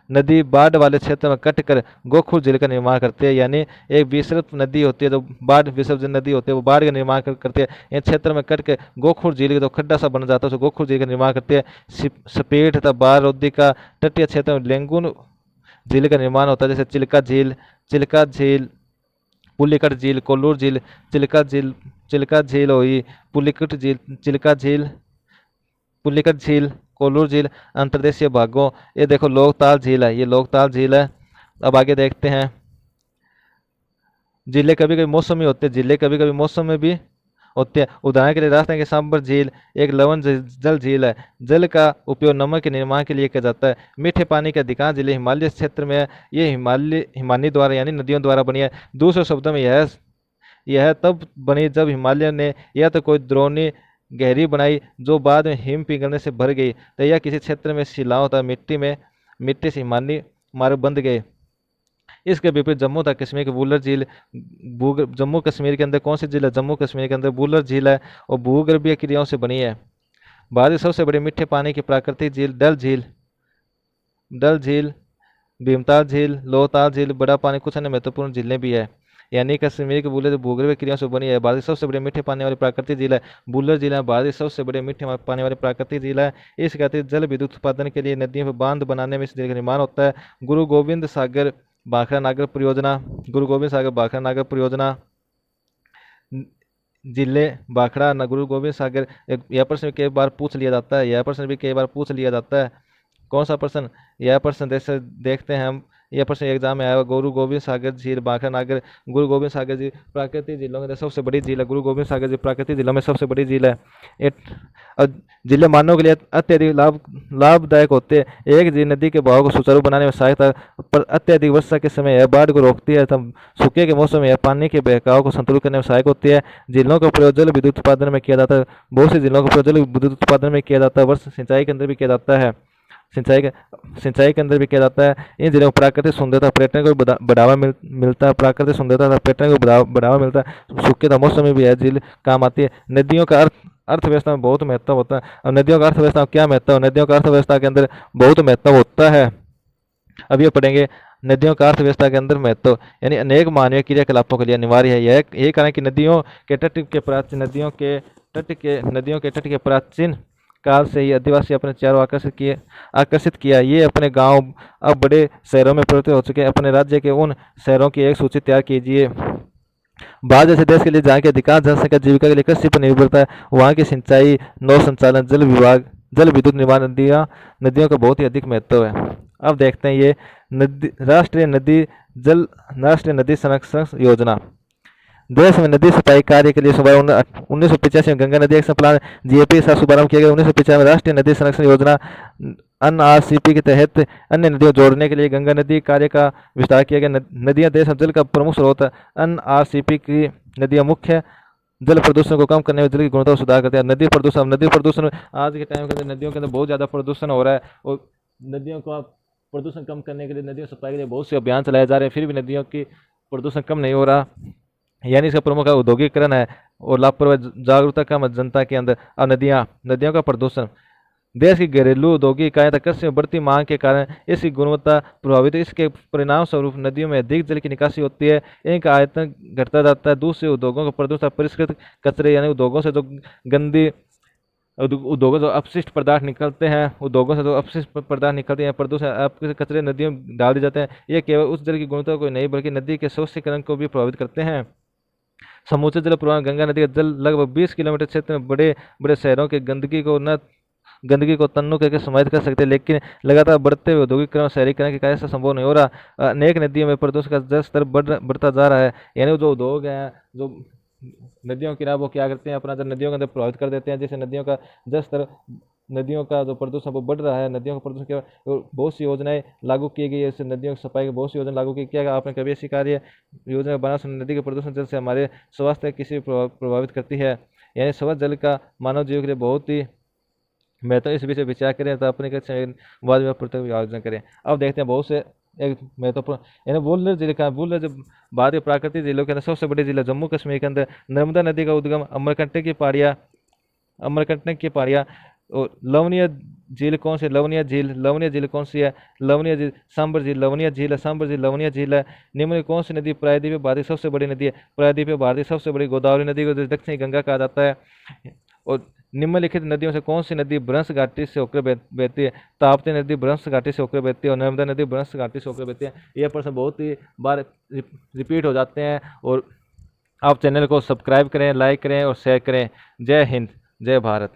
नदी बाढ़ वाले क्षेत्र में कटकर गोखुर झील का निर्माण करती है। यानी एक विसर्प नदी होती है जो बाढ़ विसर्जन नदी होती है, वो बाढ़ का निर्माण करती है। इस क्षेत्र में कट के गोखुर झील का जो खड्डा सा बन जाता है, उसे गोखुर झील का निर्माण करती है। सपेट तथा बारौदी का तटीय क्षेत्र में लेंगुन झील का निर्माण होता है, जैसे चिल्का झील, पुलिकट झील, कोल्लूर झील, चिल्का झील हुई, पुलिकट झील, कोल्लूर झील। अंतर्देशीय भागों, ये देखो लोकताल झील है, ये लोकताल झील है। अब आगे देखते हैं जिले कभी कभी मौसमी होते हैं, जिले कभी कभी मौसम में भी होते हैं। उदाहरण के लिए राजस्थान की सांबर झील एक लवण जल झील है। जल का उपयोग नमक के निर्माण के लिए किया जाता है। मीठे पानी के अधिकांश जिले हिमालय क्षेत्र में है। ये हिमानी द्वारा यानी नदियों द्वारा बनी है। दूसरे शब्दों में यह तब बनी जब हिमालय ने या तो कोई द्रोणी गहरी बनाई जो बाद में हिम पिघलने से भर गई, तो यह किसी क्षेत्र में शिलाओं तथा मिट्टी से हिमानी मार्ग बंध गए। इसके विपरीत जम्मू तथा कश्मीर की वुलर झील, जम्मू कश्मीर के अंदर कौन सी झील है? जम्मू कश्मीर के अंदर वुलर झील है और भूगर्भीय क्रियाओं से बनी है। भारत की सबसे बड़ी मीठे पानी की प्राकृतिक झील डल झील, भीमताल झील, लोहताल झील, बड़ा पानी, कुछ अन्य महत्वपूर्ण झीलें भी है। यानी कश्मीर की बुलर भूगर्भीय क्रियाओं से बनी है। भारत की सबसे बड़ी मीठे पानी वाली प्राकृतिक झील है बुलर झील है। भारत की सबसे बड़ी मीठे पानी वाली प्राकृतिक झील है। इसके अतिरिक्त जल विद्युत उत्पादन के लिए नदियों पर बांध बनाने में इस झील का निर्माण होता है। गुरु गोविंद सागर भाखड़ा नागर परियोजना, जिले भाखड़ा गुरु गोविंद सागर। यह प्रश्न कई बार पूछ लिया जाता है। कौन सा प्रश्न? यह प्रश्न देखते हैं हम। यह प्रश्न एग्जाम में आया हुआ। गुरु गोविंद सागर झील भाखड़ा नागर। गुरु गोविंद सागर झील प्राकृतिक झीलों में सबसे बड़ी झील है। गुरु गोविंद सागर झील प्राकृतिक झीलों में सबसे बड़ी झील है। जिले मानव के लिए अत्यधिक लाभदायक होते हैं। एक झील नदी के बहाव को सुचारू बनाने में सहायता, पर अत्यधिक वर्षा के समय यह बाढ़ को रोकती है। तब सूखे के मौसम में यह पानी के बहकाव को संतुलित करने में सहायक होती है। झीलों का प्रयोग जल विद्युत उत्पादन में किया जाता है। बहुत सी झीलों का प्रयोग जल विद्युत उत्पादन में किया जाता है। वर्ष सिंचाई के अंदर भी किया जाता है। इन जिलों को प्राकृतिक सुंदरता पर्यटन को बढ़ावा मिलता है। सूखे का मौसम में भी यह झील काम आती है। नदियों का अर्थ अर्थव्यवस्था में बहुत महत्व होता है। अब नदियों का अर्थव्यवस्था में क्या महत्व है? नदियों का अर्थव्यवस्था के अंदर बहुत महत्व होता है। अब ये पढ़ेंगे नदियों का अर्थव्यवस्था के अंदर महत्व, यानी अनेक मानवीय क्रियाकलापों के लिए अनिवार्य है। यही कारण कि नदियों के तट के प्राचीन नदियों के तट के प्राचीन काल से ही आदिवासी अपने चारों आकर्षित किया। ये अपने गांव अब बड़े शहरों में परिवर्तित हो चुके हैं। अपने राज्य के उन शहरों की एक सूची तैयार कीजिए भारत जैसे देश के लिए जहाँ की अधिकांश जनसंख्या जीविका के लिए कृषि पर निर्भरता है, वहाँ की सिंचाई, नौ संचालन, जल विद्युत निर्माण, नदियों का बहुत ही अधिक महत्व है। अब देखते हैं ये राष्ट्रीय नदी संरक्षण योजना। देश में नदी सफाई कार्य के लिए 1985 में गंगा नदी एक्शन प्लान जीएपी का शुभारंभ किया गया। 1995 में राष्ट्रीय नदी संरक्षण योजना एनआरसीपी के तहत अन्य नदियों जोड़ने के लिए गंगा नदी कार्य का विस्तार किया गया। नदियां देश में जल का प्रमुख स्रोत है। एनआरसीपी की नदियां मुख्य जल प्रदूषण को कम करने में जल की गुणवत्ता में सुधार करते हैं। नदी प्रदूषण आज के टाइम के अंदर नदियों के अंदर बहुत ज़्यादा प्रदूषण हो रहा है, और नदियों का प्रदूषण कम करने के लिए, नदियों सफाई के लिए बहुत से अभियान चलाए जा रहे हैं, फिर भी नदियों की प्रदूषण कम नहीं हो रहा। यानी इसका प्रमुख औद्योगिकरण है और लापरवाही जागरूकता कम है जनता के अंदर। अब नदियों का प्रदूषण, देश की घरेलू औद्योगिक इकाइयां तक कृषि में बढ़ती मांग के कारण इसकी गुणवत्ता प्रभावित है। इसके परिणाम स्वरूप नदियों में अधिक जल की निकासी होती है, इनका आयतन घटता जाता है। दूसरे उद्योगों का प्रदूषण, परिष्कृत कचरे यानी उद्योगों से जो अपशिष्ट पदार्थ निकलते हैं, प्रदूषण कचरे नदियों में डाल दिए जाते हैं। ये केवल उस जल की गुणवत्ता को नहीं बल्कि नदी के स्वच्छीकरण को भी प्रभावित करते हैं। समूचे जल प्रवाह, गंगा नदी का जल लगभग 20 किलोमीटर क्षेत्र में बड़े बड़े शहरों के गंदगी को तन्नू करके समाहित कर सकते हैं, लेकिन लगातार बढ़ते हुए औद्योगिकरण और शहरीकरण के कारण से संभव नहीं हो रहा। अनेक नदियों में प्रदूषण का जल स्तर बढ़ता जा रहा है। यानी जो उद्योग हैं, जो नदियों की वो क्या करते हैं, अपना जल नदियों के अंदर प्रभावित कर देते हैं, जिससे नदियों का जल स्तर, नदियों का जो प्रदूषण वो बढ़ रहा है। नदियों का प्रदूषण के बहुत सी योजनाएं लागू की गई है, इससे नदियों की सफाई की बहुत सी योजना लागू की। क्या आपने कभी ऐसी कार्य योजना बना नदी के प्रदूषण जल से हमारे स्वास्थ्य किसी प्रभावित करती है? यानी स्वच्छ जल का मानव जीवन के लिए बहुत ही मैं तो इस विषय विचार करें तो अपने बाद में प्रतियोगी आयोजन करें। अब देखते हैं बहुत से एक महत्वपूर्ण, यानी वुलर जिले का जब भारतीय प्राकृतिक जिलों के अंदर सबसे बड़े जिला जम्मू कश्मीर के अंदर नर्मदा नदी का उद्गम अमरकंटक की पहाड़ियाँ और लवणीय झील कौन सी? लवणीय झील कौन सी है? लवणीय झील सांबर झील, लवणीय झील है। निम्न कौन सी नदी प्रायद्वीपीय भारत सबसे बड़ी नदी है? प्रायद्वीपीय भारत सबसे बड़ी गोदावरी नदी को दक्षिणी गंगा कहा जाता है। और निम्नलिखित नदियों से कौन सी नदी भ्रंश घाटी से होकर बहती है? ताप्ती नदी भ्रंश घाटी से होकर बहती है और नर्मदा नदी भ्रंश घाटी से होकर बहती है। यह प्रश्न बहुत ही बार रिपीट हो जाते हैं। और आप चैनल को सब्सक्राइब करें, लाइक करें और शेयर करें। जय हिंद, जय भारत।